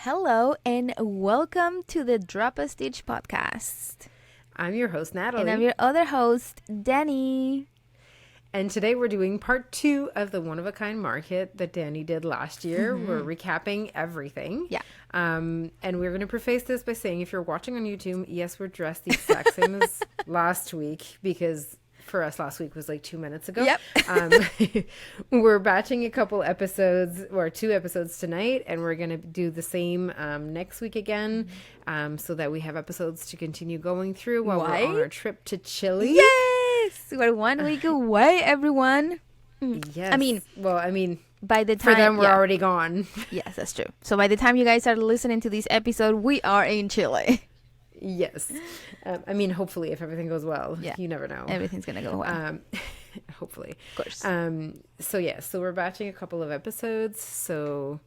Hello and welcome to the Drop a Stitch podcast. I'm your host, Natalie. And I'm your other host, Dani. And today we're doing part 2 of the one-of-a-kind market that Dani did last year. We're recapping everything. Yeah. And we're going to preface this by saying if you're watching on YouTube, yes, we're dressed the exact same as last week because for us last week was like 2 minutes ago. Yep. We're batching a couple episodes or 2 episodes tonight, and we're going to do the same next week again so that we have episodes to continue going through while we're on our trip to Chile. Yes! We're 1 week away, everyone. Yes. I mean, by the time for them, we're already gone. Yes, that's true. So by the time you guys are listening to this episode, we are in Chile. Yes. Hopefully, if everything goes well. Yeah. You never know. Everything's going to go well. Hopefully. Of course. So we're batching a couple of episodes. So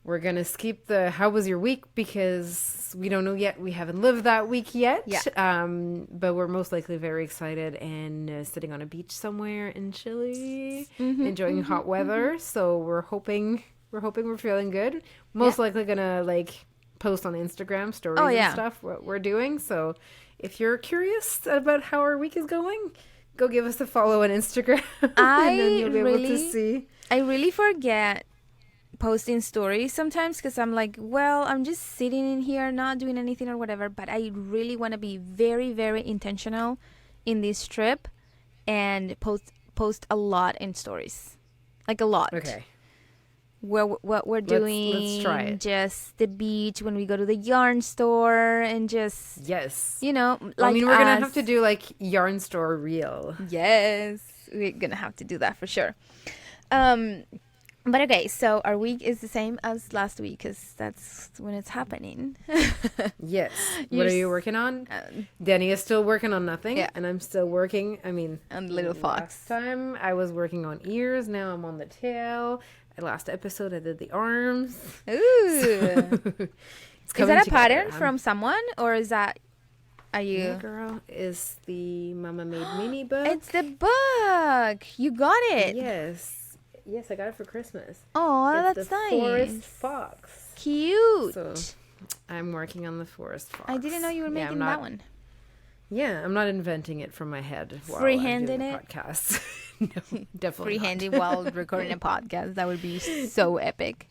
we're going to skip the how was your week because we don't know yet. We haven't lived that week yet. Yeah. But we're most likely very excited and sitting on a beach somewhere in Chile, enjoying hot weather. So we're hoping we're feeling good. Most likely going to post on Instagram stories and stuff what we're doing. So if you're curious about how our week is going, go give us a follow on Instagram and then you'll be able to see. I really forget posting stories sometimes because I'm like, well, I'm just sitting in here not doing anything or whatever, but I really want to be very, very intentional in this trip and post a lot in stories. Like a lot. Okay. What we're doing, let's try it. Just the beach when we go to the yarn store and just we're gonna have to do yarn store reel. Yes, we're gonna have to do that for sure. But okay, so our week is the same as last week because that's when it's happening. Yes. What are you working on? Dani is still working on nothing, and I'm still working. On Little Fox. Last time I was working on ears. Now I'm on the tail. Last episode I did the arms. Ooh. So is that a pattern from someone or is that Yeah, girl, is the Mama Made Mini book. It's the book. You got it. Yes, I got it for Christmas. Oh, that's the nice. Forest Fox. Cute. So I'm working on the Forest Fox. I didn't know you were making that one. Yeah, I'm not inventing it from my head while Freehanding I'm doing it? podcast. No, definitely Freehanding while recording a podcast. That would be so epic.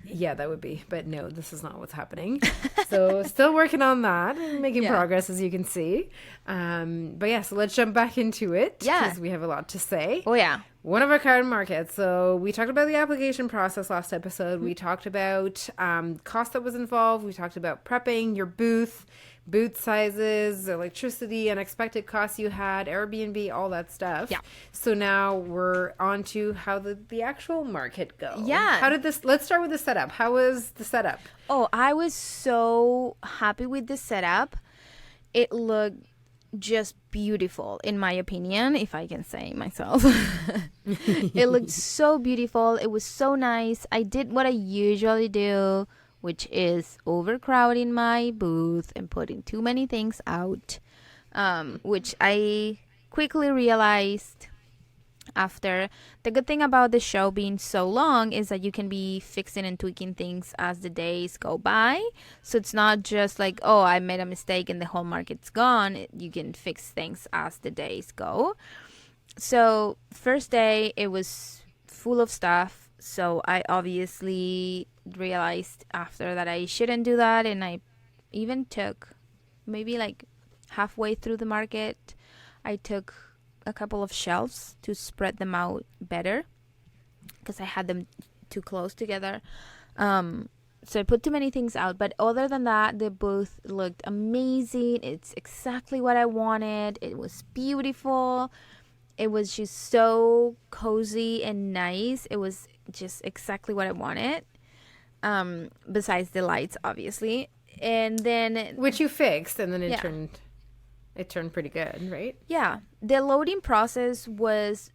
Yeah, that would be. But no, this is not what's happening. So still working on that and making progress, as you can see. But yeah, so let's jump back into it. Yeah. Because we have a lot to say. Oh, yeah. One-of-a-kind market. So we talked about the application process last episode. We talked about cost that was involved. We talked about prepping your booth sizes, electricity, unexpected costs you had, Airbnb, all that stuff. Yeah. So now we're on to how the actual market go. Yeah. Let's start with the setup. How was the setup? Oh, I was so happy with the setup. It looked just beautiful, in my opinion, if I can say myself. It looked so beautiful. It was so nice. I did what I usually do, which is overcrowding my booth and putting too many things out, which I quickly realized after. The good thing about the show being so long is that you can be fixing and tweaking things as the days go by. So it's not just like, oh, I made a mistake and the whole market's gone. You can fix things as the days go. So first day, it was full of stuff. So I obviously realized after that I shouldn't do that, and I even took maybe halfway through the market, I took a couple of shelves to spread them out better because I had them too close together. So I put too many things out, but other than that, the booth looked amazing. It's exactly what I wanted. It was beautiful. It was just so cozy and nice. It was just exactly what I wanted. Besides the lights, obviously. And then which you fixed, and then it turned pretty good, right? Yeah. The loading process was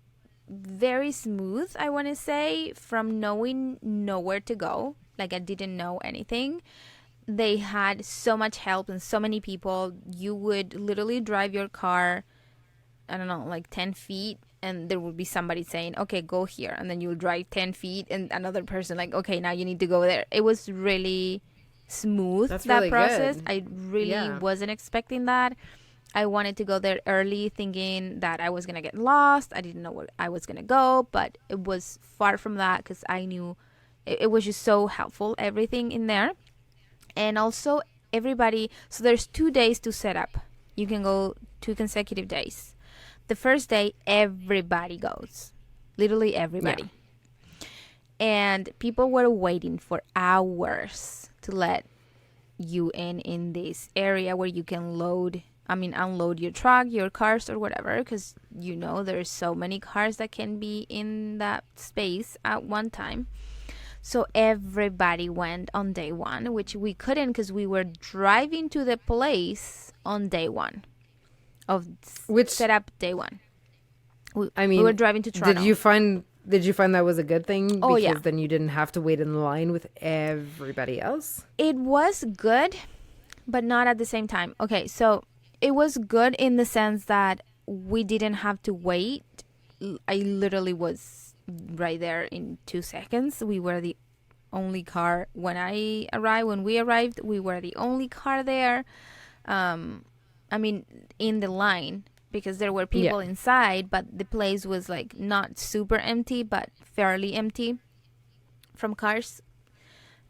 very smooth, I want to say, from knowing nowhere to go. I didn't know anything. They had so much help and so many people. You would literally drive your car I don't know, like 10 feet, and there will be somebody saying, okay, go here. And then you'll drive 10 feet and another person like, okay, now you need to go there. It was really smooth, That's that really process. good. I really Yeah. wasn't expecting that. I wanted to go there early thinking that I was going to get lost. I didn't know where I was going to go, but it was far from that because I knew it was just so helpful, everything in there. And also, everybody, so there's 2 days to set up. You can go 2 consecutive days. The first day, everybody goes, literally Yeah. everybody. And people were waiting for hours to let you in this area where you can unload your truck, your cars, or whatever, because there's so many cars that can be in that space at one time. So everybody went on day one, which we couldn't because we were driving to the place on day one of Which, setup day one. I We were mean, driving to Toronto. did you find that was a good thing? Oh, Because yeah. then you didn't have to wait in line with everybody else? It was good, but not at the same time. Okay, so it was good in the sense that we didn't have to wait. I literally was right there in 2 seconds. We were the only car when we arrived, we were the only car there. In the line, because there were people Yeah. inside, but the place was like not super empty, but fairly empty from cars.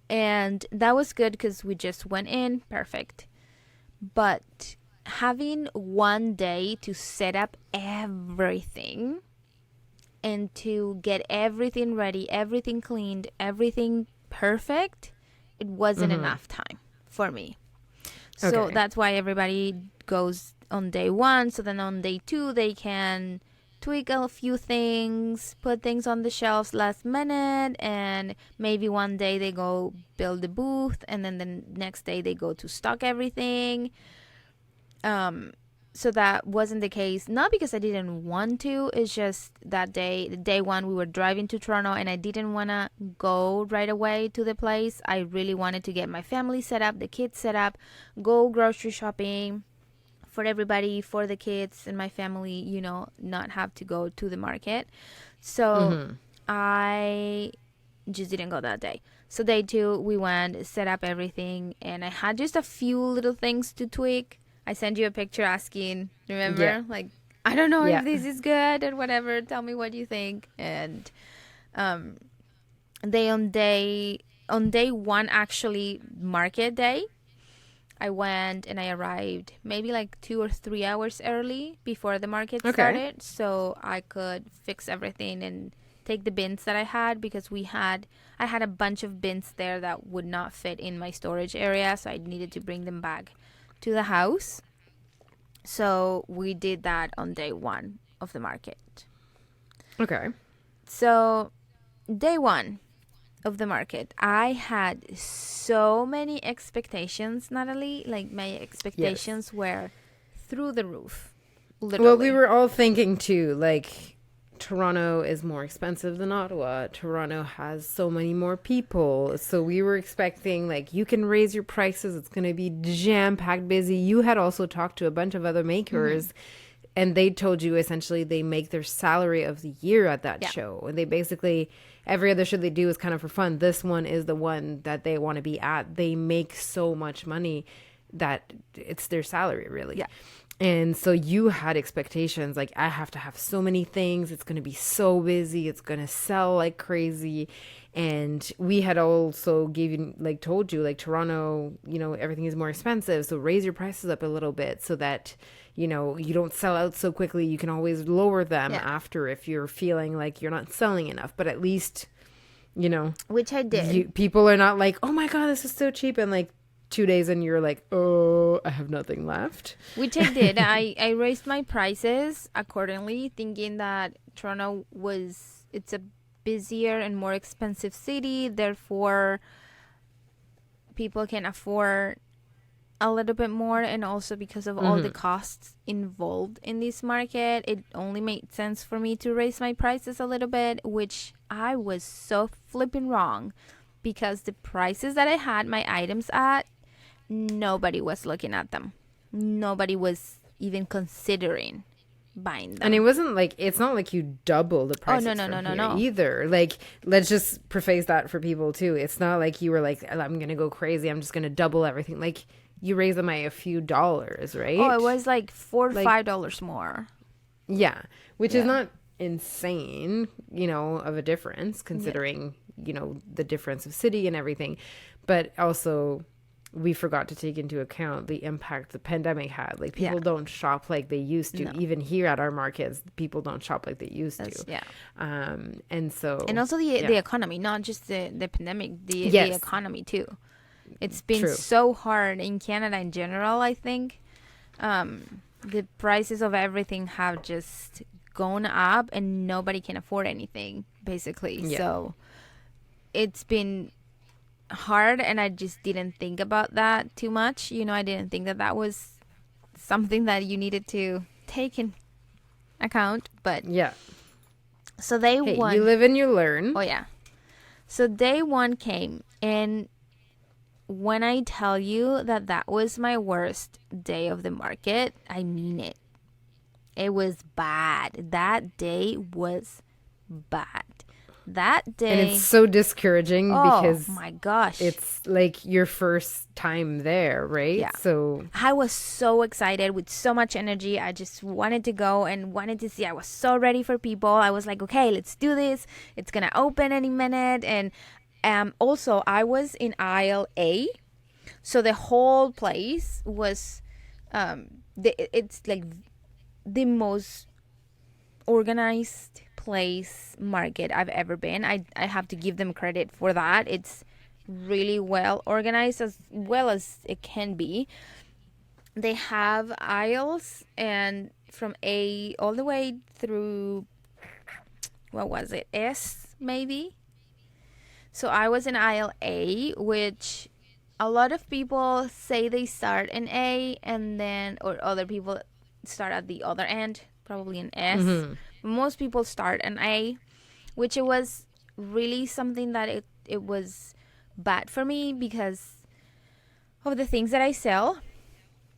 And that was good because we just went in, perfect. But having one day to set up everything and to get everything ready, everything cleaned, everything perfect, it wasn't enough time for me. So Okay. that's why everybody goes on day one. So then on day two, they can tweak a few things, put things on the shelves last minute, and maybe one day they go build the booth, and then the next day they go to stock everything. So that wasn't the case, not because I didn't want to. It's just that day one, we were driving to Toronto, and I didn't want to go right away to the place. I really wanted to get my family set up, the kids set up, go grocery shopping for everybody, for the kids and my family, not have to go to the market. So I just didn't go that day. So day two, we went, set up everything, and I had just a few little things to tweak. I sent you a picture asking, remember? Yeah. Like, I don't know Yeah. if this is good or whatever. Tell me what you think. And on day one, actually, market day, I went and I arrived maybe like 2 or 3 hours early before the market started, so I could fix everything and take the bins that I had, because I had a bunch of bins there that would not fit in my storage area, so I needed to bring them back to the house. So we did that on day one of the market. Okay. So day one of the market, I had so many expectations, Natalie. Like, my expectations were through the roof, literally. Well, we were all thinking too, like, Toronto is more expensive than Ottawa. Toronto has so many more people. So we were expecting, like, you can raise your prices. It's going to be jam-packed busy. You had also talked to a bunch of other makers, and they told you essentially they make their salary of the year at that show. And they basically, every other show they do is kind of for fun. This one is the one that they want to be at. They make so much money that it's their salary, really. Yeah. And so you had expectations, like, I have to have so many things. It's going to be so busy. It's going to sell like crazy. And we had also told you, like, Toronto, everything is more expensive. So raise your prices up a little bit so that, you don't sell out so quickly. You can always lower them after if you're feeling like you're not selling enough. But at least, which I did. People are not like, oh my God, this is so cheap. And like 2 days and you're like, oh, I have nothing left. Which I did. I raised my prices accordingly, thinking that Toronto it's a busier and more expensive city. Therefore, people can afford a little bit more, and also because of all the costs involved in this market, it only made sense for me to raise my prices a little bit, which I was so flipping wrong, because the prices that I had my items at, nobody was looking at them. Nobody was even considering buying them. And it wasn't like, it's not like you double the prices no. either. Like, let's just preface that for people too. It's not like you were like, I'm gonna go crazy, I'm just gonna double everything. Like, you raise them by a few dollars, right? Oh, it was like $4 or $5 more. Yeah, which is not insane, of a difference considering, the difference of city and everything. But also, we forgot to take into account the impact the pandemic had. Like, people don't shop like they used to. No. Even here at our markets, people don't shop like they used to. Yeah. And also the economy, not just the pandemic, the economy too. It's been so hard in Canada in general, I think. The prices of everything have just gone up and nobody can afford anything, basically. Yeah. So it's been hard, and I just didn't think about that too much. I didn't think that was something that you needed to take in account. But yeah. So day one, you live and you learn. Oh yeah. So day one came, and when I tell you that was my worst day of the market, I mean it. It was bad. That day was bad. That day. And it's so discouraging because, oh my gosh, it's like your first time there, right? Yeah. So I was so excited with so much energy. I just wanted to go and wanted to see. I was so ready for people. I was like, okay, let's do this. It's going to open any minute. And also, I was in aisle A. So the whole place was, it's like the most organized market I've ever been. I have to give them credit for that. It's really well organized, as well as it can be. They have aisles, and from A all the way through, what was it, S maybe. So I was in aisle A, which a lot of people say they start in A, and then, or other people start at the other end, probably in S. Mm-hmm. Most people start in A, which it was really something that it was bad for me because of the things that I sell.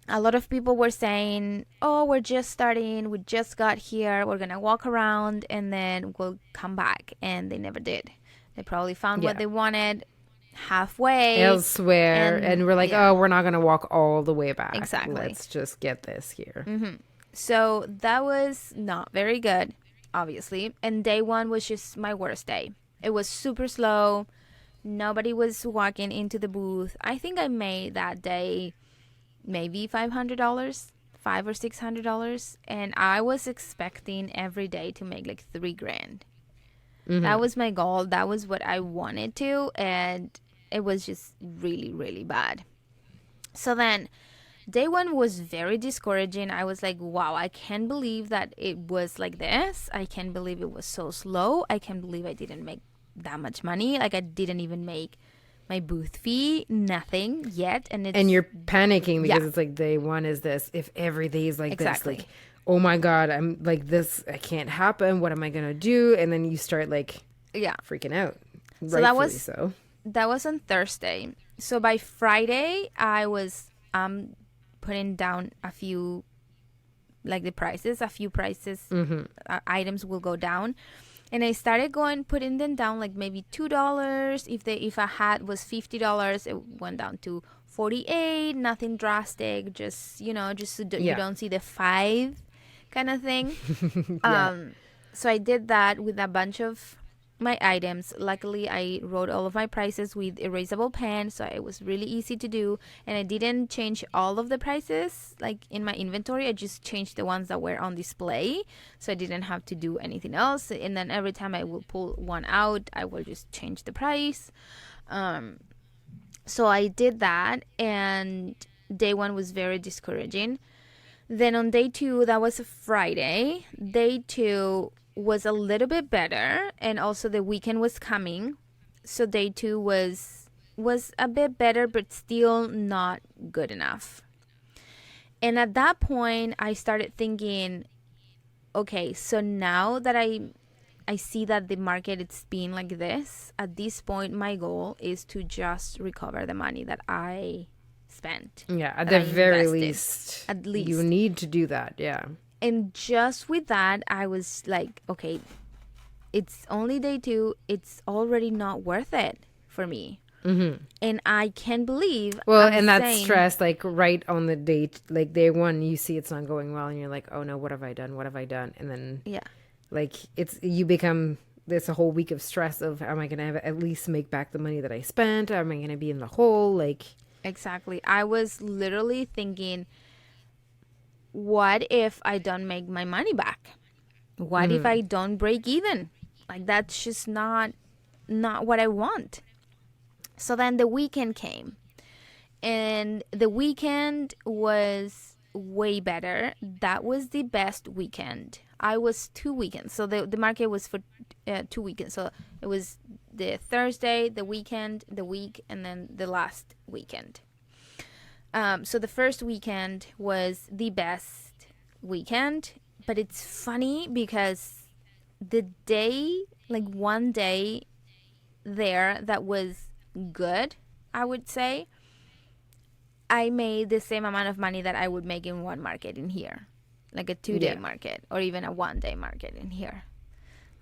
A lot of people were saying, oh, we're just starting, we just got here, we're gonna walk around and then we'll come back. And they never did. They probably found what they wanted halfway elsewhere, and we're like, oh, we're not gonna walk all the way back. Exactly. Let's just get this here. Mm-hmm. So that was not very good, obviously. And day one was just my worst day. It was super slow. Nobody was walking into the booth. I think I made that day maybe $500, $500 or $600. And I was expecting every day to make like $3,000. Mm-hmm. That was my goal. That was what I wanted to. And it was just really, really bad. So then day one was very discouraging. I was like, wow, I can't believe that it was like this. I can't believe it was so slow. I can't believe I didn't make that much money. Like, I didn't even make my booth fee, nothing yet. And you're panicking because it's like, day one is this. If every day is like this, like, oh my God, I'm like this, it can't happen. What am I going to do? And then you start like freaking out. So that was on Thursday. So by Friday, I was putting down a few, like the prices, items will go down. And I started putting them down like maybe $2. If a hat was $50, it went down to $48. Nothing drastic, just so you don't see the 5 kind of thing. So I did that with a bunch of my items. Luckily, I wrote all of my prices with erasable pen, so it was really easy to do. And I didn't change all of the prices like in my inventory. I just changed the ones that were on display, so I didn't have to do anything else. And then every time I will pull one out, I will just change the price. So I did that, and day one was very discouraging. Then on day two, that was a Friday, day two was a little bit better, and also the weekend was coming, so day two was a bit better, but still not good enough. And at that point I started thinking, okay, so now that I see that the market is being like this, at this point my goal is to just recover the money that I spent. At the very least, you need to do that. And just with that, I was like, okay, it's only day 2. It's already not worth it for me. And I can't believe Well, I'm and that's saying, stress, like right on the date, like day one, you see it's not going well, and you're like, oh no, what have I done? What have I done? And then, yeah, like, you become this a whole week of stress of, am I gonna at least make back the money that I spent? Am I gonna be in the hole? Like, exactly. I was literally thinking, what if I don't make my money back? What if I don't break even? Like, that's just not what I want. So then the weekend came, and the weekend was way better. That was the best weekend. I was 2 weekends. So the market was for 2 weekends. So it was the Thursday, the weekend, the week, and then the last weekend. So the first weekend was the best weekend, but it's funny because the day, like one day there that was good, I would say, I made the same amount of money that I would make in one market in here, like a 2-day market or even a 1-day market in here.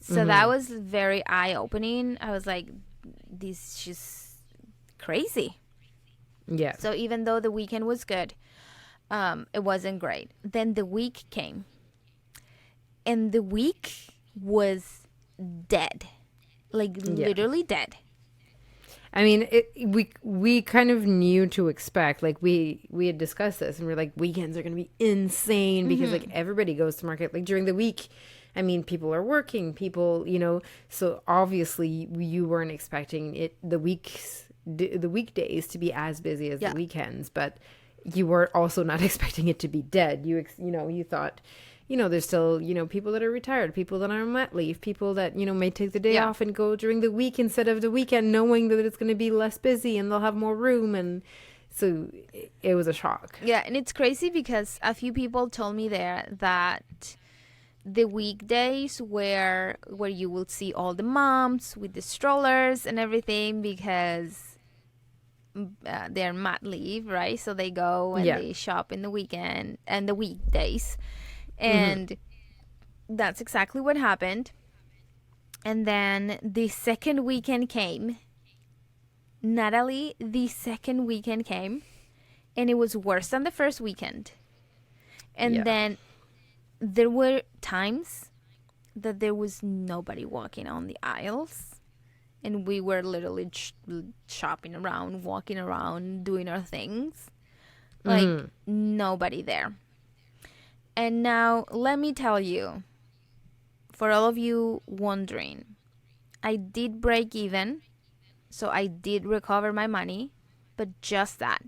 So that was very eye-opening. I was like, this is just crazy. yeah. So even though the weekend was good, it wasn't great. Then the week came, and the week was dead, like literally dead. I mean, we kind of knew to expect. Like we had discussed this, and we're like, weekends are going to be insane because like everybody goes to market like during the week. I mean, people are working, people, so obviously you weren't expecting the weekdays to be as busy as the weekends, but you were also not expecting it to be dead. You thought, there's still, people that are retired, people that are on mat leave, people that, may take the day off and go during the week instead of the weekend, knowing that it's going to be less busy and they'll have more room. And so it was a shock. Yeah, and it's crazy because a few people told me there that the weekdays where you will see all the moms with the strollers and everything because they're mat leave, right? So they go and they shop in the weekend and the weekdays. And that's exactly what happened. And then the second weekend came. Natalie, the second weekend came, and it was worse than the first weekend. And then there were times that there was nobody walking on the aisles, and we were literally shopping around, walking around, doing our things. Like, nobody there. And now, let me tell you, for all of you wondering, I did break even, so I did recover my money, but just that.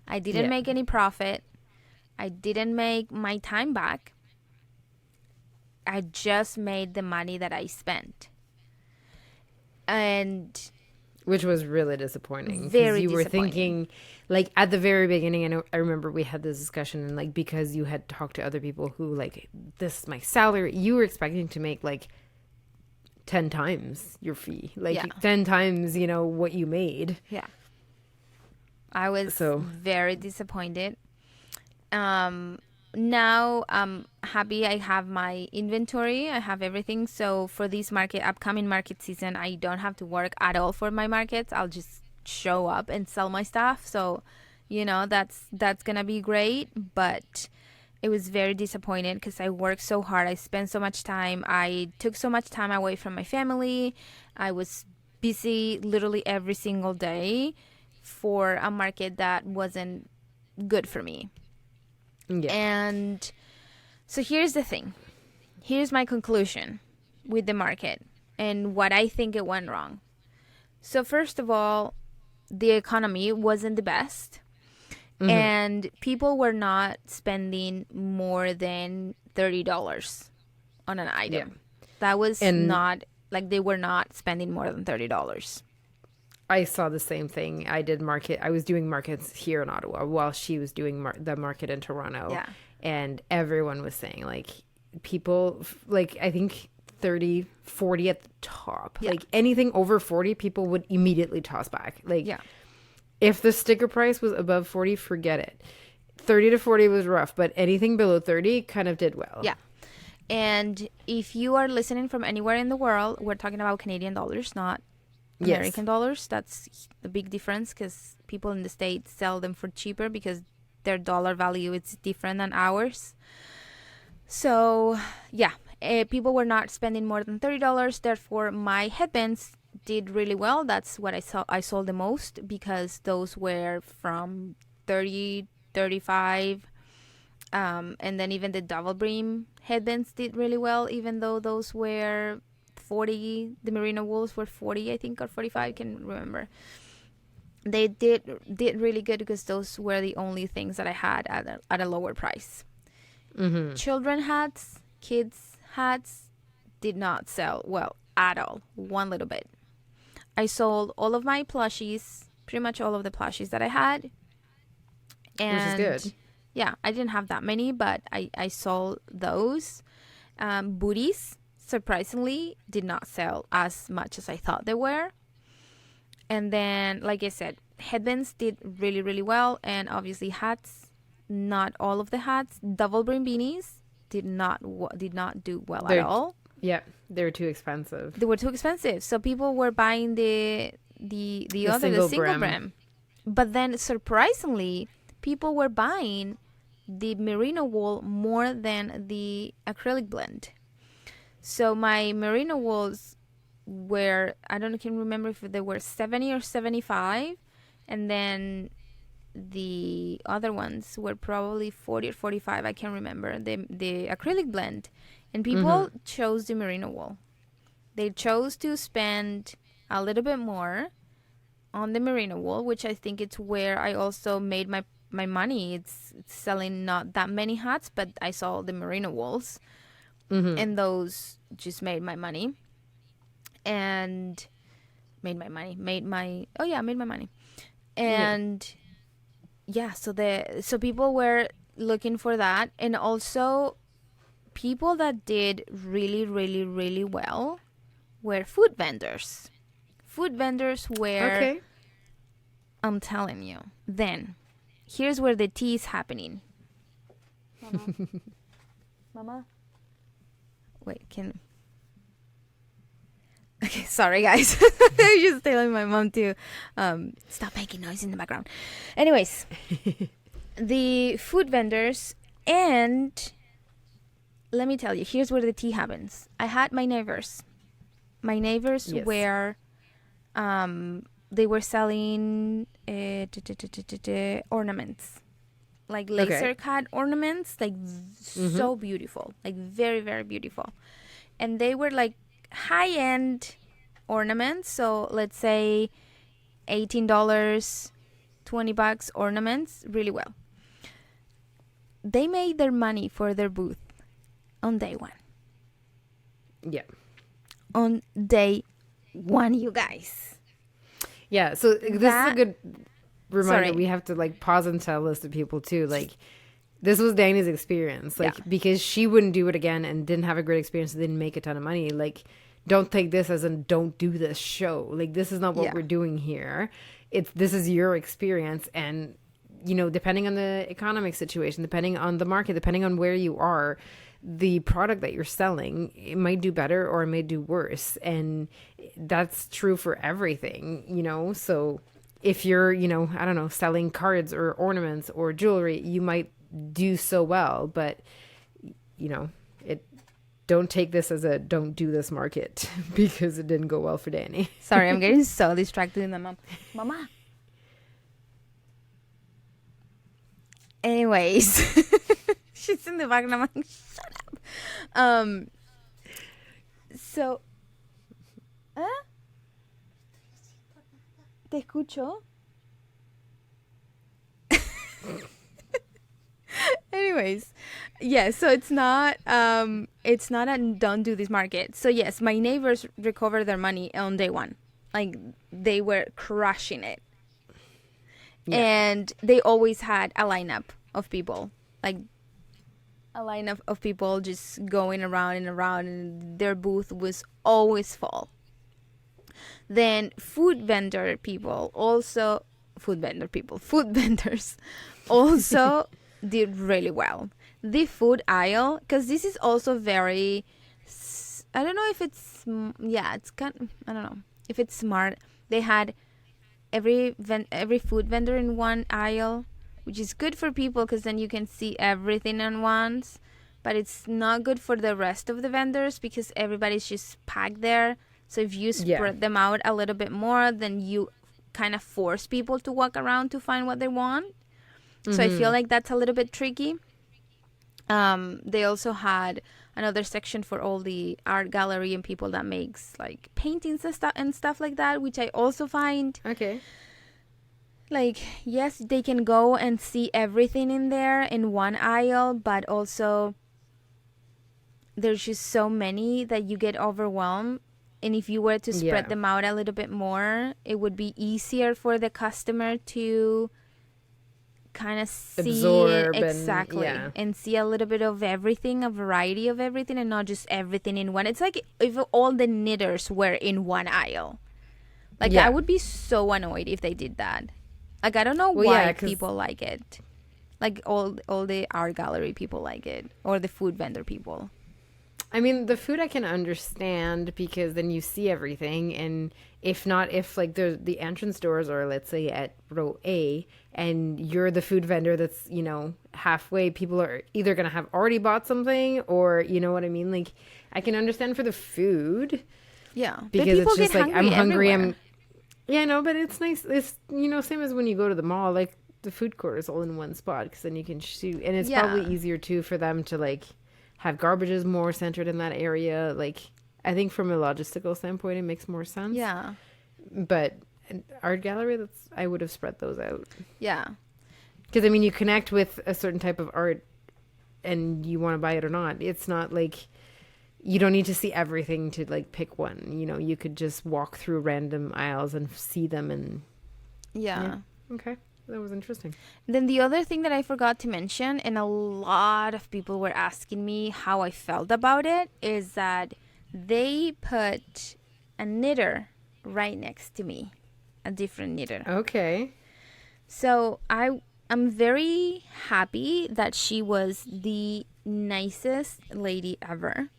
I didn't make any profit. I didn't make my time back. I just made the money that I spent. And which was really disappointing. Very you were disappointing. Thinking, like at the very beginning, I remember we had this discussion, and like because you had talked to other people who like, this is my salary, you were expecting to make like 10 times your fee, like 10 times, what you made. Yeah. I was very disappointed. Now I'm happy I have my inventory. I have everything. So for this upcoming market season, I don't have to work at all for my markets. I'll just show up and sell my stuff. So, that's going to be great. But it was very disappointed because I worked so hard. I spent so much time. I took so much time away from my family. I was busy literally every single day for a market that wasn't good for me. Yeah. And so here's the thing. Here's my conclusion with the market and what I think it went wrong. So first of all, the economy wasn't the best. And people were not spending more than $30 on an item. Yeah. That was not, like, they were not spending more than $30. I saw the same thing. I was doing markets here in Ottawa while she was doing the market in Toronto. Yeah. And everyone was saying, like, people, like, I think 30, 40 at the top. Yeah. Like, anything over 40, people would immediately toss back. Like, if the sticker price was above 40, forget it. 30 to 40 was rough, but anything below 30 kind of did well. Yeah. And if you are listening from anywhere in the world, we're talking about Canadian dollars, not American dollars. That's the big difference, because people in the States sell them for cheaper because their dollar value is different than ours. So, yeah, people were not spending more than $30. Therefore, my headbands did really well. That's what I sold the most, because those were from 30, 35. And then even the double brim headbands did really well, even though those were 40. The merino wools were 40, I think, or 45. I can't remember. They did really good, because those were the only things that I had at a lower price. Mm-hmm. Children hats, kids hats did not sell well at all. One little bit. I sold all of my plushies, pretty much all of the plushies that I had. And which is good. Yeah, I didn't have that many, but I sold those. Booties, surprisingly, did not sell as much as I thought they were. And then, like I said, headbands did really, really well. And obviously hats, not all of the hats. Double brim beanies did not do well at all. Yeah, they were too expensive. They were too expensive. So people were buying the single brim. But then, surprisingly, people were buying the merino wool more than the acrylic blend. So my merino wools were, I can remember if they were 70 or 75, and then the other ones were probably 40 or 45. I can't remember the acrylic blend. And people chose the merino wool. They chose to spend a little bit more on the merino wool, which I think it's where I also made my money. It's selling not that many hats, but I saw the merino wools, and those just made my money. And made my money. And yeah, so people were looking for that. And also, people that did really, really, really well were food vendors. Food vendors were, okay. I'm telling you. Then, here's where the tea is happening. Mama? Wait, Okay, sorry guys. I'm just telling my mom to stop making noise in the background. Anyways, the food vendors, and let me tell you, here's where the tea happens. I had my neighbors. My neighbors were, they were selling ornaments, like laser cut ornaments, like so beautiful, like very, very beautiful. And they were like high-end ornaments. So let's say $18, $20 ornaments, really well. They made their money for their booth on day one. Yeah. On day one, you guys. Yeah, so this is a good reminder. We have to like pause and tell this to people too. Like, this was Dani's experience. Like, because she wouldn't do it again and didn't have a great experience and didn't make a ton of money. Like, don't take this as in don't do this show. Like, this is not what we're doing here. This is your experience. And, you know, depending on the economic situation, depending on the market, depending on where you are, the product that you're selling, it might do better or it may do worse. And that's true for everything, you know? So if you're, you know, I don't know, selling cards or ornaments or jewelry, you might do so well, but, you know, don't take this as a don't do this market because it didn't go well for Dani. Sorry, I'm getting so distracted in the Mama. Anyways, she's in the back and I'm like, shut up. So, ¿Te escucho? Anyways, yeah, so it's not a don't do this market. So yes, my neighbors recovered their money on day one. Like, they were crushing it. Yeah. And they always had a lineup of people. Like, a lineup of people just going around and around, and their booth was always full. Then food vendors also did really well. The food aisle, because this is also very, I don't know if it's, yeah, it's kind, I don't know if it's smart. They had every food vendor in one aisle, which is good for people because then you can see everything at once. But it's not good for the rest of the vendors because everybody's just packed there. So if you spread them out a little bit more, then you kind of force people to walk around to find what they want. So I feel like that's a little bit tricky. They also had another section for all the art gallery and people that makes like paintings and stuff like that, which I also find like, yes, they can go and see everything in there in one aisle, but also there's just so many that you get overwhelmed. And if you were to spread them out a little bit more, it would be easier for the customer to kind of see absorb it exactly and see a little bit of everything, a variety of everything, and not just everything in one. It's like if all the knitters were in one aisle. Like I would be so annoyed if they did that. Like I don't know why people like it. Like all the art gallery people like it, or the food vendor people. I mean, the food I can understand because then you see everything, and if like the entrance doors are, let's say, at row A, and you're the food vendor that's, you know, halfway, people are either going to have already bought something or, you know what I mean? Like, I can understand for the food. Yeah. Because it's just like, I'm hungry. Yeah, no, but it's nice. It's, you know, same as when you go to the mall, like the food court is all in one spot because then you can shoot. And it's probably easier too for them to like have garbages more centered in that area. Like, I think from a logistical standpoint, it makes more sense. Yeah. But an art gallery, I would have spread those out. Yeah. Because, I mean, you connect with a certain type of art and you want to buy it or not. It's not like you don't need to see everything to, like, pick one. You know, you could just walk through random aisles and see them and... Yeah. Okay. That was interesting. Then the other thing that I forgot to mention, and a lot of people were asking me how I felt about it, is that they put a knitter right next to me, a different knitter. Okay. So I'm very happy that she was the nicest lady ever.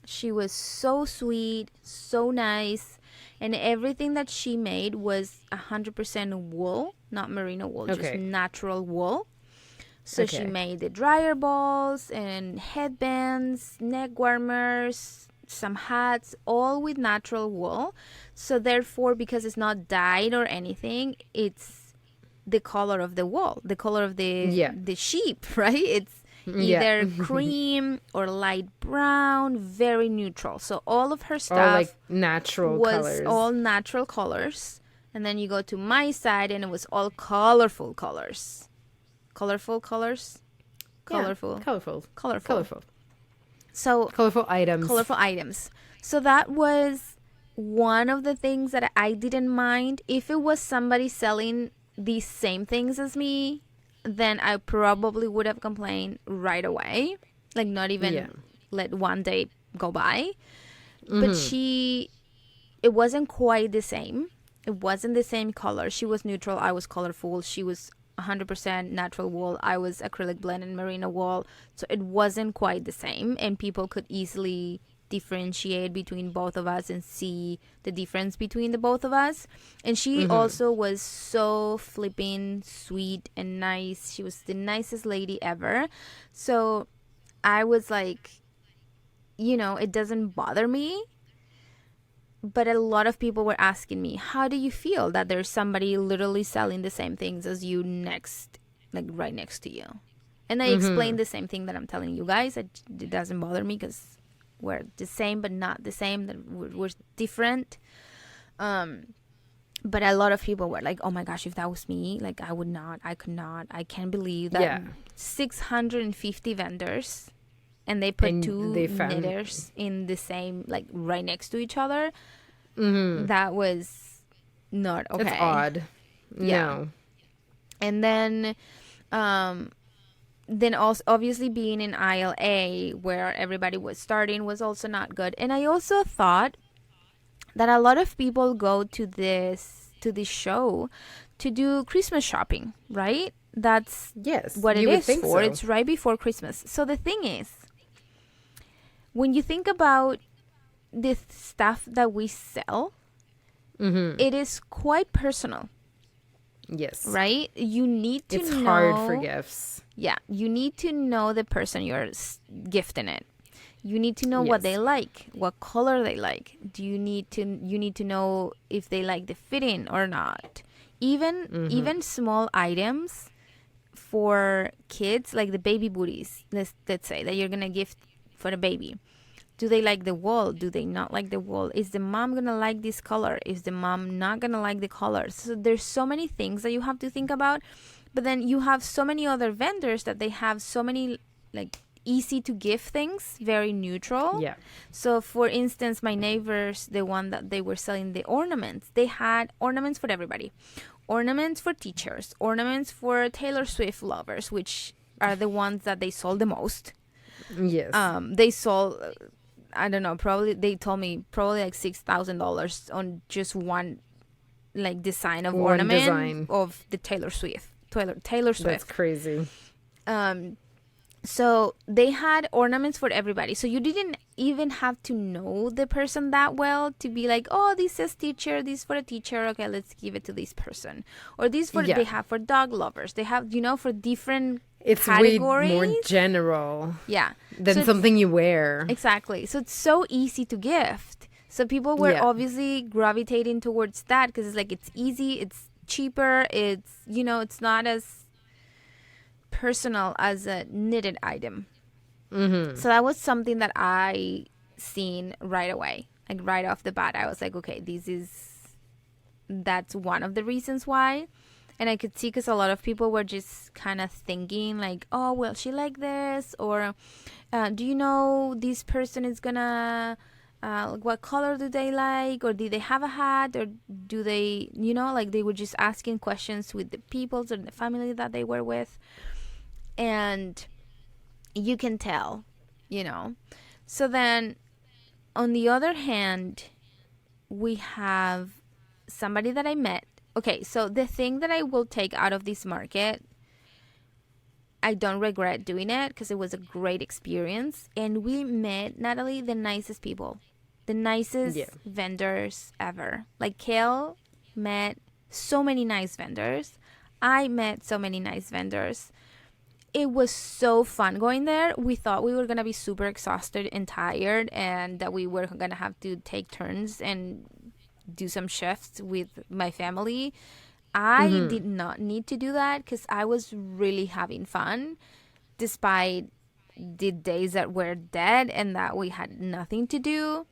She was so sweet, so nice. And everything that she made was 100% wool, not merino wool, just natural wool. So she made the dryer balls and headbands, neck warmers, some hats, all with natural wool. So therefore, because it's not dyed or anything, it's the color of the wool, the color of the sheep, right? It's either cream or light brown, very neutral. So all of her stuff like natural was colors. All natural colors. And then you go to my side and it was all colorful colors. Colorful colors? Colorful. Yeah, colorful. Colorful. So colorful items. Colorful items. So that was one of the things that I didn't mind. If it was somebody selling these same things as me, then I probably would have complained right away. Like not even let one day go by. But it wasn't quite the same. It wasn't the same color. She was neutral. I was colorful. She was 100% natural wool. I was acrylic blend and merino wool. So it wasn't quite the same. And people could easily differentiate between both of us and see the difference between the both of us. And she also was so flipping sweet and nice. She was the nicest lady ever. So I was like, you know, it doesn't bother me. But a lot of people were asking me, how do you feel that there's somebody literally selling the same things as you right next to you? And I explained the same thing that I'm telling you guys. It doesn't bother me because we're the same but not the same, that we're different. But a lot of people were like, oh my gosh, if that was me, like I could not, I can't believe that 650 vendors and they put two knitters in the same, like right next to each other. That was not okay. That's odd. Yeah. No. And then also obviously being in aisle A where everybody was starting was also not good. And I also thought that a lot of people go to this show to do Christmas shopping, right? That's Yes, what it you would is think for. so. It's right before Christmas. So the thing is, when you think about the stuff that we sell, it is quite personal, Yes. right? You need to It's know. hard for gifts. Yeah, you need to know the person you're gifting it. You need to know what Yes. they like, what color they like. You need to know if they like the fitting or not. Even small items for kids, like the baby booties, let's say that you're gonna gift for the baby. Do they like the wool? Do they not like the wool? Is the mom gonna like this color? Is the mom not gonna like the color? So there's so many things that you have to think about. But then you have so many other vendors that they have so many like easy to give things, very neutral. Yeah. So for instance, my neighbors, the one that they were selling the ornaments, they had ornaments for everybody. Ornaments for teachers, ornaments for Taylor Swift lovers, which are the ones that they sold the most. Yes. They sold, I don't know, probably they told me probably like $6,000 on just one like design of One ornament design. of the Taylor Swift. Taylor Swift. That's crazy. So they had ornaments for everybody. So you didn't even have to know the person that well to be like, oh, this says teacher, this for a teacher. Okay, let's give it to this person. Or this for they have for dog lovers. They have, for different It's categories. way more general. Yeah. Than So something you wear. Exactly. So it's so easy to gift. So people were obviously gravitating towards that because it's like it's easy, it's cheaper, it's not as personal as a knitted item. So that was something that I seen right away, like right off the bat. I was like, okay, that's one of the reasons why. And I could see because a lot of people were just kind of thinking like, oh, well, she like this, or do you know this person is gonna what color do they like, or do they have a hat, or do they, like they were just asking questions with the people or the family that they were with. And you can tell, So then, on the other hand, we have somebody that I met. Okay, so the thing that I will take out of this market, I don't regret doing it because it was a great experience. And we met, Natalie, the nicest people. The nicest vendors ever. Like, Kale met so many nice vendors. I met so many nice vendors. It was so fun going there. We thought we were going to be super exhausted and tired and that we were going to have to take turns and do some shifts with my family. I did not need to do that because I was really having fun despite the days that were dead and that we had nothing to do.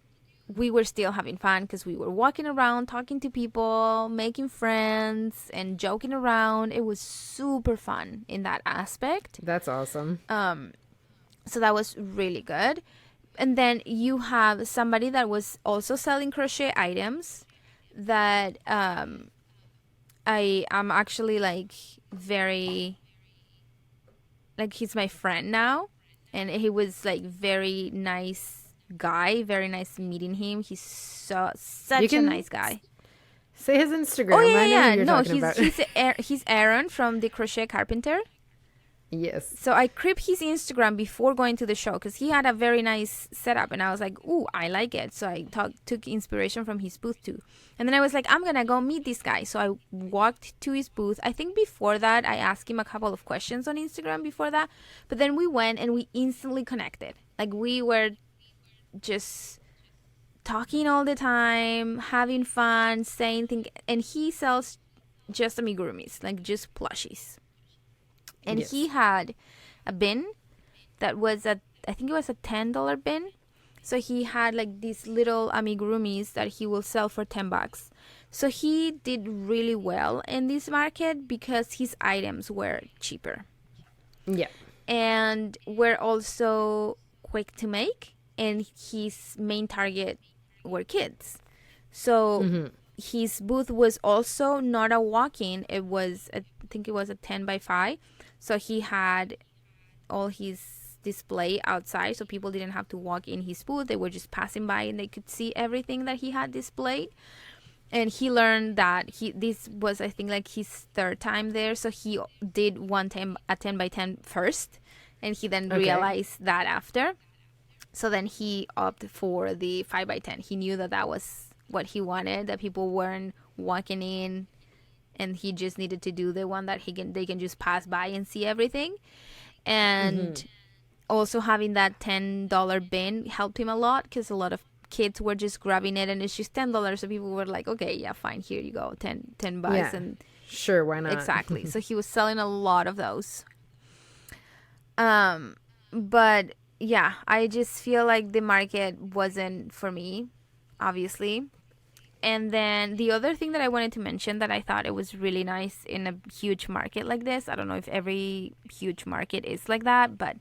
We were still having fun because we were walking around, talking to people, making friends, and joking around. It was super fun in that aspect. That's awesome. So that was really good. And then you have somebody that was also selling crochet items that I am actually like very, like he's my friend now. And he was like very nice guy, very nice meeting him. He's such a nice guy. Say his Instagram. Oh yeah, I know yeah. who you're talking about. He's Aaron from the Crochet Carpenter. Yes. So I creeped his Instagram before going to the show because he had a very nice setup, and I was like, "Ooh, I like it." So I took inspiration from his booth too, and then I was like, "I'm gonna go meet this guy." So I walked to his booth. I think before that, I asked him a couple of questions on Instagram before that, but then we went and we instantly connected. Like we were just talking all the time, having fun, saying things, and he sells just amigurumis, like just plushies. And he had a bin that was I think it was a $10 bin. So he had like these little amigurumis that he will sell for $10. So he did really well in this market because his items were cheaper. Yeah. And were also quick to make. And his main target were kids. So his booth was also not a walk-in. It was, I think it was a 10 by 5. So he had all his display outside, so people didn't have to walk in his booth. They were just passing by and they could see everything that he had displayed. And he learned that this was, I think, like his third time there. So he did a 10 by 10 first, and he then realized that after. So then he opted for the 5 by 10. He knew that that was what he wanted, that people weren't walking in, and he just needed to do the one that they can just pass by and see everything. And also having that $10 bin helped him a lot, because a lot of kids were just grabbing it, and it's just $10. So people were like, okay, yeah, fine, here you go, 10 bucks. Yeah. And sure, why not? Exactly. So he was selling a lot of those. But yeah, I just feel like the market wasn't for me, obviously. And then the other thing that I wanted to mention that I thought it was really nice in a huge market like this, I don't know if every huge market is like that, but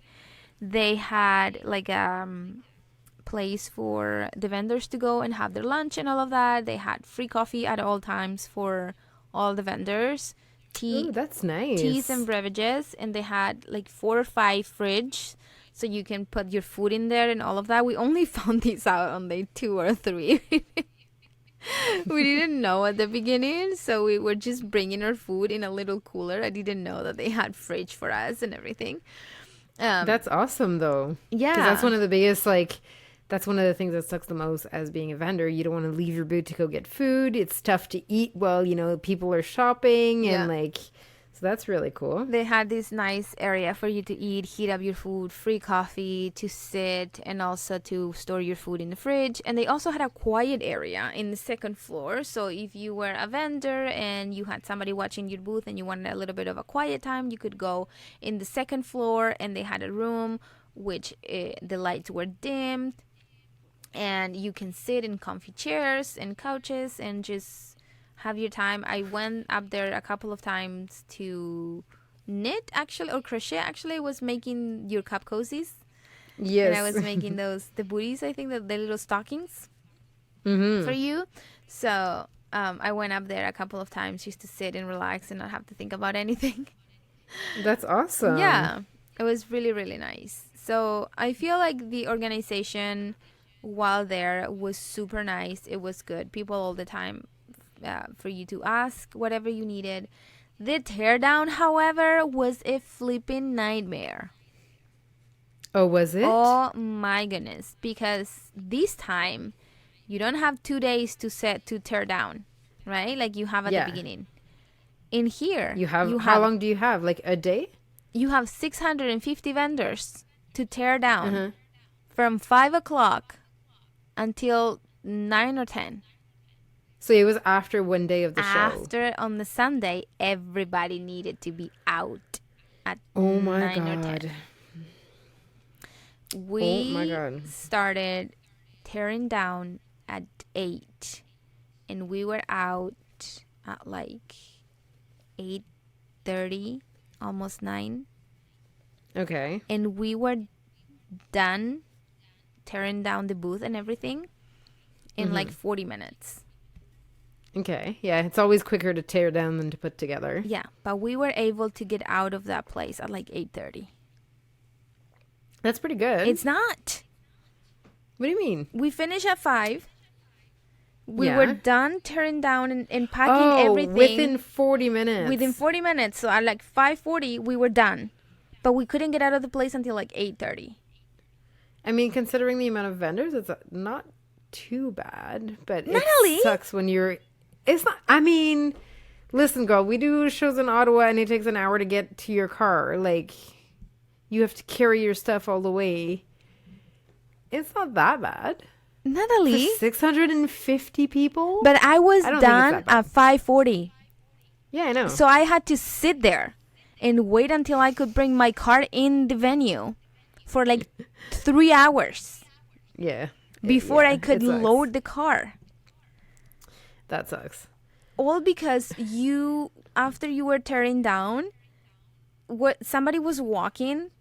they had like a place for the vendors to go and have their lunch and all of that. They had free coffee at all times for all the vendors. Ooh, that's nice. Teas and beverages, and they had like 4 or 5 fridges, so you can put your food in there and all of that. We only found these out on day 2 or 3. We didn't know at the beginning, so we were just bringing our food in a little cooler. I didn't know that they had fridge for us and everything. That's awesome, though. Yeah, because that's one of the biggest, like, that's one of the things that sucks the most as being a vendor. You don't want to leave your booth to go get food. It's tough to eat while, you know, people are shopping and like, so that's really cool. They had this nice area for you to eat, heat up your food, free coffee, to sit, and also to store your food in the fridge. And they also had a quiet area in the second floor. So if you were a vendor and you had somebody watching your booth and you wanted a little bit of a quiet time, you could go in the second floor, and they had a room which the lights were dimmed, and you can sit in comfy chairs and couches and just have your time. I went up there a couple of times to knit, actually, or crochet. Actually, I was making your cup cozies. Yes. And I was making the booties, I think, the little stockings for you. So I went up there a couple of times just to sit and relax and not have to think about anything. That's awesome. Yeah, it was really, really nice. So I feel like the organization while there was super nice. It was good. People all the time for you to ask whatever you needed. The teardown, however, was a flipping nightmare. Oh, was it? Oh my goodness. Because this time, you don't have 2 days to tear down, right? Like you have at the beginning. In here, how long do you have? Like a day? You have 650 vendors to tear down from 5 o'clock until 9 or 10. So it was after one day of the show. After, on the Sunday, everybody needed to be out at 9 or 10. We started tearing down at 8, and we were out at like 8:30, almost 9. Okay. And we were done tearing down the booth and everything in like 40 minutes. Okay. Yeah, it's always quicker to tear down than to put together. Yeah, but we were able to get out of that place at like 8:30. That's pretty good. It's not. What do you mean? We finished at 5. We were done tearing down and packing everything. Within 40 minutes. Within 40 minutes. So at like 5:40, we were done. But we couldn't get out of the place until like 8:30. I mean, considering the amount of vendors, it's not too bad. But Natalie, it sucks when you're... It's not... I mean, listen, girl, we do shows in Ottawa and it takes an hour to get to your car. Like, you have to carry your stuff all the way. It's not that bad. Natalie. For 650 people? But I was done at 5:40. Yeah, I know. So I had to sit there and wait until I could bring my car in the venue for like 3 hours. Yeah. Before I could load the car. That sucks. All because after you were tearing down, somebody was walking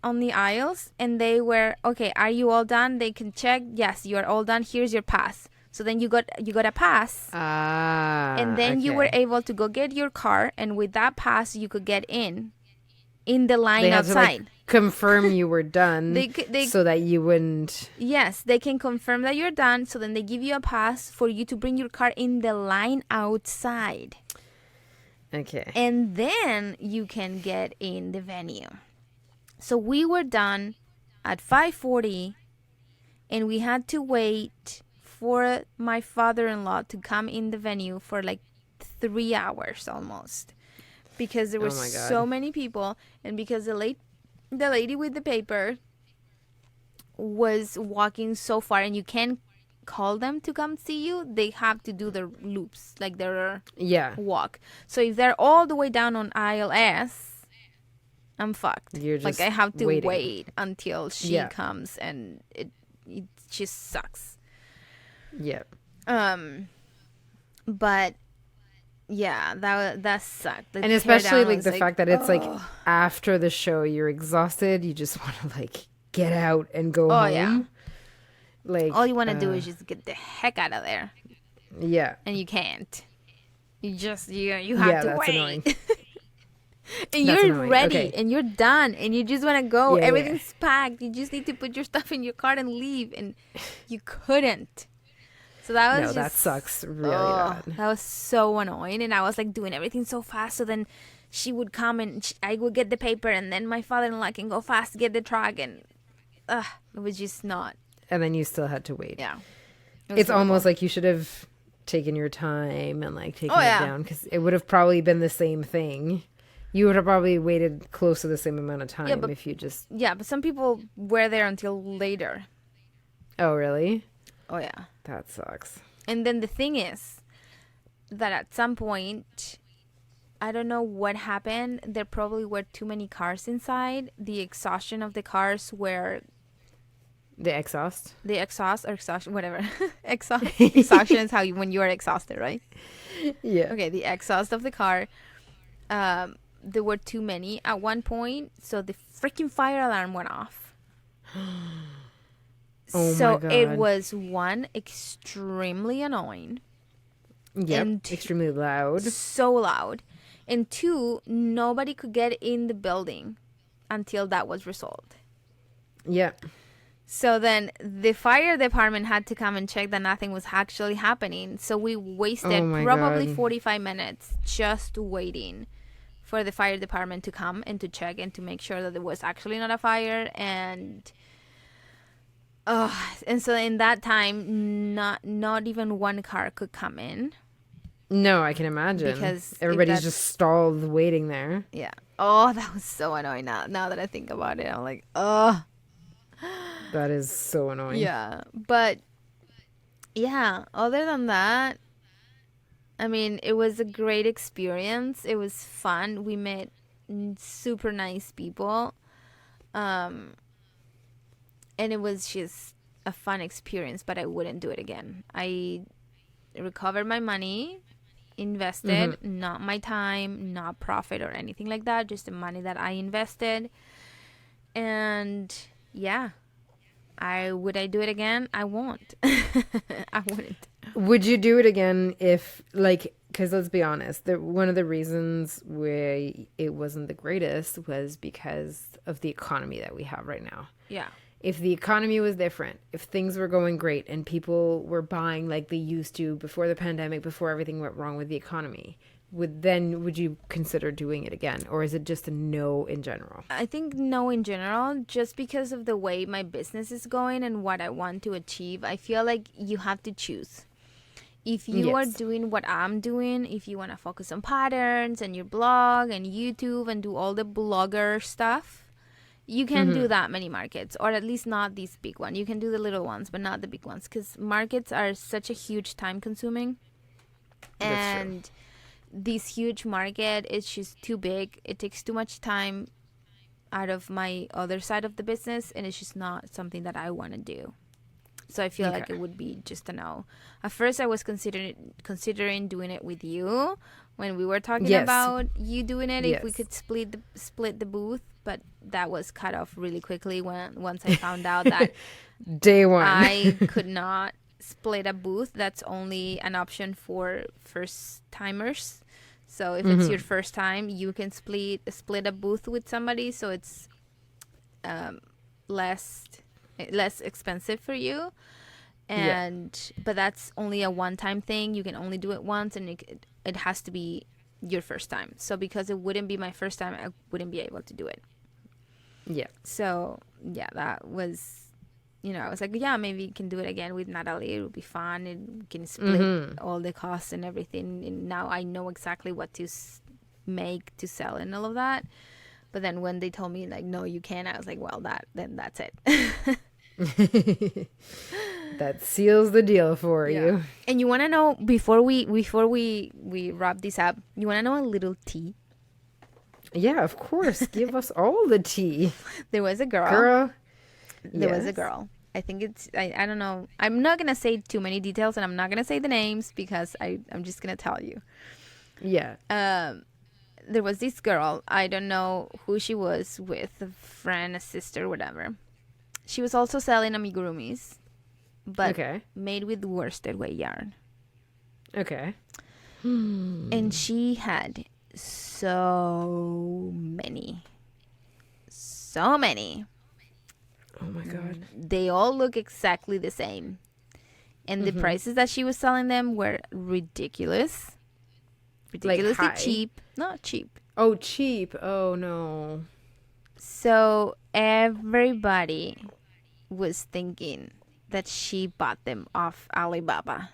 on the aisles and they were, okay, are you all done? They can check. Yes, you are all done. Here's your pass. So then you got a pass. Ah. And then you were able to go get your car, and with that pass you could get in in the line They had to like outside. confirm you were done They so that you wouldn't. Yes, they can confirm that you're done, so then they give you a pass for you to bring your car in the line outside. Okay. And then you can get in the venue. So we were done at 5:40, and we had to wait for my father-in-law to come in the venue for like 3 hours almost, because there were Oh my God. so many people, and because the lady with the paper was walking so far, and you can't call them to come see you. They have to do their loops, like their Yeah. walk. So if they're all the way down on aisle S, I'm fucked. You're Like just I have to waiting. wait until she Yeah. comes, and it just sucks. Yeah. But yeah, that sucked. The And especially teardown like was the fact that it's like ugh. after the show, you're exhausted. You just want to like get out and go Oh, home. yeah. Like All you want to do is just get the heck out of there, yeah. and you can't. You have Yeah, to that's wait. annoying. And That's you're annoying. ready, Okay. and you're done, and you just want to go. Yeah, yeah. Everything's packed. You just need to put your stuff in your car and leave, and you couldn't. So that was No, that just sucks really bad. That was so annoying, and I was like doing everything so fast. So then she would come, and I would get the paper, and then my father-in-law can go fast get the truck, and it was just not. And then you still had to wait. Yeah, It's almost like you should have taken your time and like taken Oh, it yeah. down, because it would have probably been the same thing. You would have probably waited close to the same amount of time but- if you just. Yeah, but some people were there until later. Oh, really? Oh yeah. That sucks. And then the thing is that at some point, I don't know what happened. There probably were too many cars inside. The exhaustion of the cars were The exhaust? the exhaust or exhaustion, whatever. Exhaustion is how when you are exhausted, right? Yeah. Okay, the exhaust of the car. There were too many at one point, so the freaking fire alarm went off. Oh So my it God. was one extremely annoying. Yep. And Extremely loud. So loud, and two, nobody could get in the building until that was resolved. Yeah. So then the fire department had to come and check that nothing was actually happening. So we wasted Oh my probably God. 45 minutes just waiting for the fire department to come and to check and to make sure that there was actually not a fire. And so in that time, not even one car could come in. No, I can imagine. Because if everybody's that's- just stalled waiting there. Yeah. Oh, that was so annoying. Now that I think about it, I'm like, oh. That is so annoying. Yeah. But yeah, other than that, I mean, it was a great experience. It was fun. We met super nice people. And it was just a fun experience, but I wouldn't do it again. I recovered my money, invested, not my time, not profit or anything like that, just the money that I invested. And yeah, would I do it again? I won't. I wouldn't. Would you do it again if, like, because let's be honest, one of the reasons why it wasn't the greatest was because of the economy that we have right now. Yeah. If the economy was different, if things were going great and people were buying like they used to before the pandemic, before everything went wrong with the economy, would you consider doing it again? Or is it just a no in general? I think no in general, just because of the way my business is going and what I want to achieve. I feel like you have to choose. If you are Yes. doing what I'm doing, if you want to focus on patterns and your blog and YouTube and do all the blogger stuff, you can do that many markets, or at least not these big ones. You can do the little ones, but not the big ones, because markets are such a huge time consuming. That's true. And this huge market is just too big. It takes too much time out of my other side of the business, and it's just not something that I want to do. So I feel like Okay. it would be just a no. At first, I was considering doing it with you when we were talking Yes. about you doing it. If we Yes. could split the booth, but that was cut off really quickly once I found out that Day one. I could not split a booth. That's only an option for first timers. So if it's your first time, you can split a booth with somebody, so it's less expensive for you. And but that's only a one-time thing. You can only do it once, and it has to be your first time. So because it wouldn't be my first time, I wouldn't be able to do it. Yeah. So yeah, that was, I was like, yeah, maybe you can do it again with Natalie. It will be fun, and we can split all the costs and everything. And now I know exactly what to make to sell and all of that. But then when they told me like, no, you can't, I was like, well, then that's it. That seals the deal for you. And you want to know, before we wrap this up, you want to know a little tea? Yeah, of course. Give us all the tea. There was a girl. There was a girl. I think it's, I don't know. I'm not going to say too many details, and I'm not going to say the names because I'm just going to tell you. Yeah. There was this girl. I don't know who she was with, a friend, a sister, whatever. She was also selling amigurumis, but made with worsted weight yarn. Okay. And she had so many. Oh my God. They all look exactly the same. And the prices that she was selling them were ridiculous. Ridiculously cheap. Not cheap. Oh, cheap. Oh, no. So everybody was thinking that she bought them off Alibaba.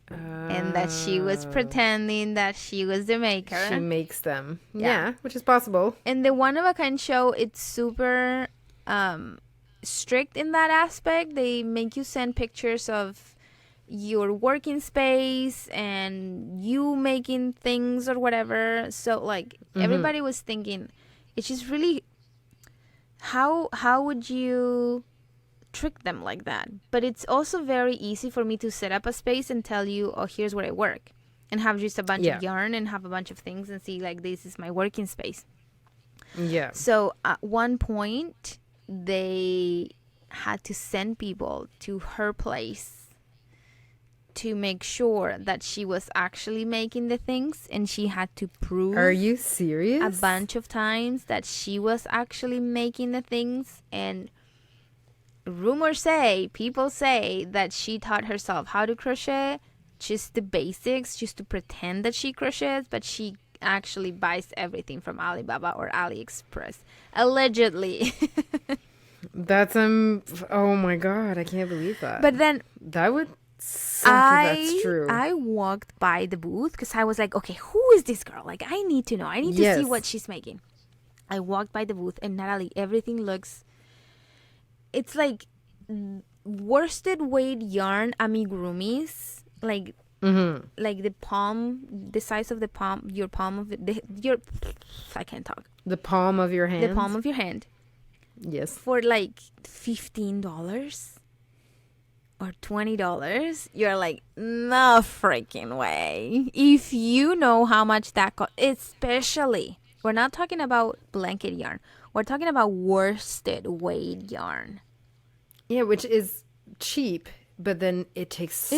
And that she was pretending that she was the maker. She makes them. Yeah, which is possible. And the One of a Kind show, it's super strict in that aspect. They make you send pictures of your working space and you making things or whatever. So like everybody was thinking, it's just really, how would you trick them like that? But it's also very easy for me to set up a space and tell you, oh, here's where I work, and have just a bunch of yarn and have a bunch of things and see like, this is my working space. Yeah. So at one point they had to send people to her place to make sure that she was actually making the things, and she had to prove, are you serious, a bunch of times that she was actually making the things. And people say that she taught herself how to crochet, just the basics, just to pretend that she crochets, but she actually buys everything from Alibaba or AliExpress, allegedly. That's oh my God, I can't believe that. But then that would suck if that's true. I walked by the booth because I was like, okay, who is this girl? Like, I need to know. I need to see what she's making. I walked by the booth, and Natalie, everything looks, it's like worsted weight yarn amigurumis, like like the size of the palm, your palm of I can't talk. The palm of your hand. The palm of your hand. Yes. For like $15 or $20, you're like, no freaking way. If you know how much that costs, especially, we're not talking about blanket yarn. We're talking about worsted weight yarn. Yeah, which is cheap, but then it takes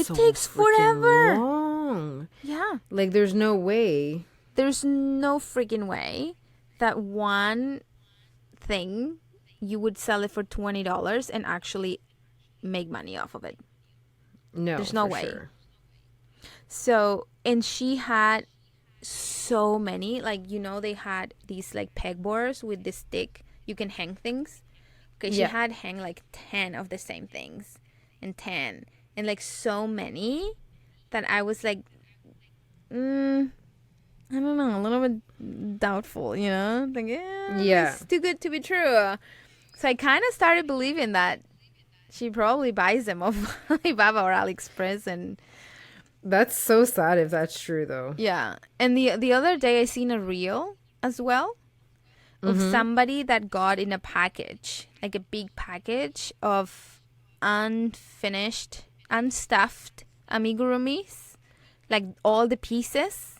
forever. Long. Yeah. Like, there's no way. There's no freaking way that one thing you would sell it for $20 and actually make money off of it. No, there's no way. Sure. So, and she had so many, like, they had these like pegboards with this stick, you can hang things. Okay, she had hang like 10 of the same things, and 10, and like so many that I was like, I don't know, a little bit doubtful, like, it's too good to be true. So I kind of started believing that she probably buys them off Alibaba or AliExpress. And that's so sad if that's true, though. Yeah. And the other day I seen a reel as well of somebody that got in a package, like a big package of unfinished, unstuffed amigurumis, like all the pieces.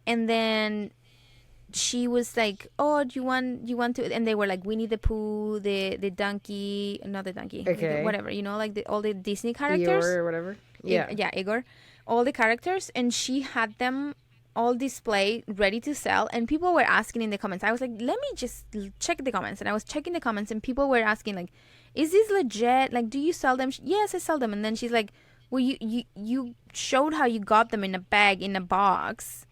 And then she was like, oh, do you want to, and they were like, Winnie the Pooh, the donkey, not the donkey, okay, whatever, like all the Disney characters or whatever. Igor, all the characters, and she had them all displayed ready to sell, and people were asking in the comments. I was like, let me just check the comments, and I was checking the comments, and people were asking like, is this legit? Like, do you sell them? Yes, I sell them. And then she's like, well, you showed how you got them in a bag, in a box.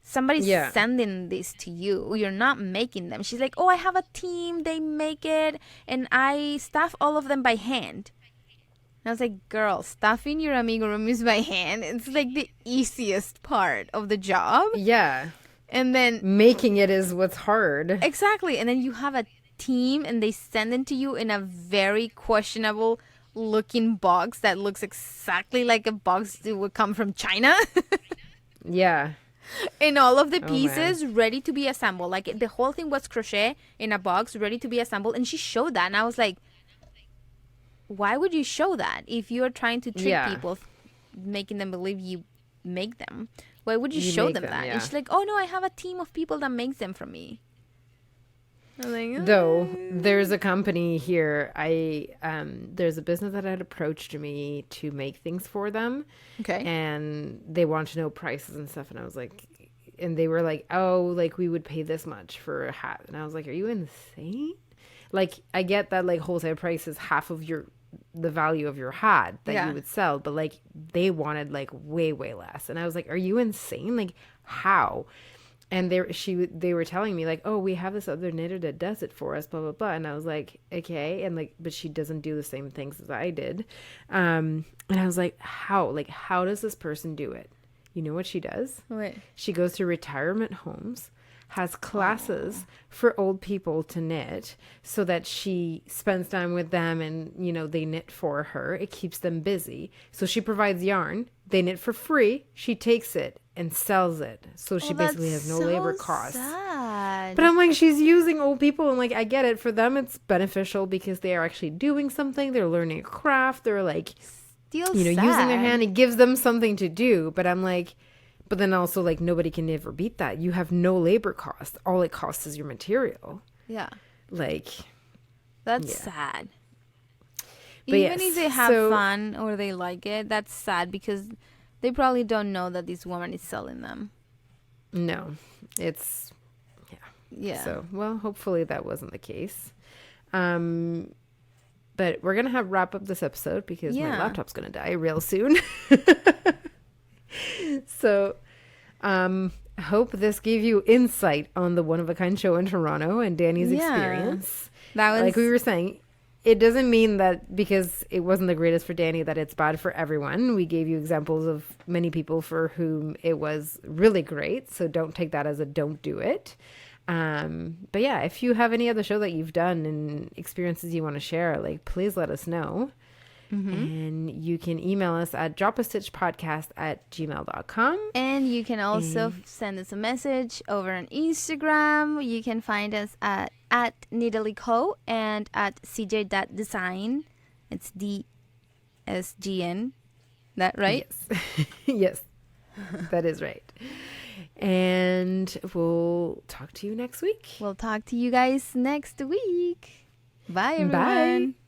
Somebody's sending this to you. You're not making them. She's like, oh, I have a team. They make it, and I staff all of them by hand. And I was like, girl, stuffing your amigurumis by hand, it's like the easiest part of the job. Yeah. And then making it is what's hard. Exactly. And then you have a team, and they send it to you in a very questionable looking box that looks exactly like a box that would come from China. Yeah. And all of the pieces ready to be assembled. Like, the whole thing was crochet in a box ready to be assembled. And she showed that, and I was like, why would you show that if you're trying to trick people, making them believe you make them? Why would you show them that? And she's like, oh no, I have a team of people that makes them for me. I'm like, Though there's a company here, there's a business that had approached me to make things for them. Okay. And they want to know prices and stuff, and I was like, and they were like, oh, like, we would pay this much for a hat. And I was like, are you insane? Like, I get that, like, wholesale price is half of the value of your hat that you would sell, but like, they wanted like way less. And I was like, are you insane? Like, how? And they were telling me like, oh, we have this other knitter that does it for us, blah blah blah. And I was like, okay. And like, but she doesn't do the same things as I did. And I was like, how does this person do it? You know what she does? What? She goes to retirement homes, has classes for old people to knit, so that she spends time with them, and, you know, they knit for her. It keeps them busy. So she provides yarn. They knit for free. She takes it and sells it. So she basically has no labor costs. Sad. But I'm like, she's using old people, and like, I get it. For them, it's beneficial because they are actually doing something. They're learning a craft. They're like, using their hand. It gives them something to do. But I'm like, but then also, like, nobody can ever beat that. You have no labor cost. All it costs is your material. Yeah. Like, that's sad. But even if they have fun or they like it, that's sad because they probably don't know that this woman is selling them. No, it's, yeah. So, well, hopefully that wasn't the case. But we're going to wrap up this episode because my laptop's going to die real soon. So, hope this gave you insight on the One of a Kind show in Toronto and Dani's experience. That was, like we were saying, it doesn't mean that because it wasn't the greatest for Dani that it's bad for everyone. We gave you examples of many people for whom it was really great. So don't take that as a don't do it. But yeah, if you have any other show that you've done and experiences you want to share, like, please let us know. Mm-hmm. And you can email us at dropastitchpodcast@gmail.com. And you can also send us a message over on Instagram. You can find us at @NidalyCo and at cj.design. It's DSGN. That right? Yes. Yes, that is right. And we'll talk to you next week. We'll talk to you guys next week. Bye, everyone. Bye.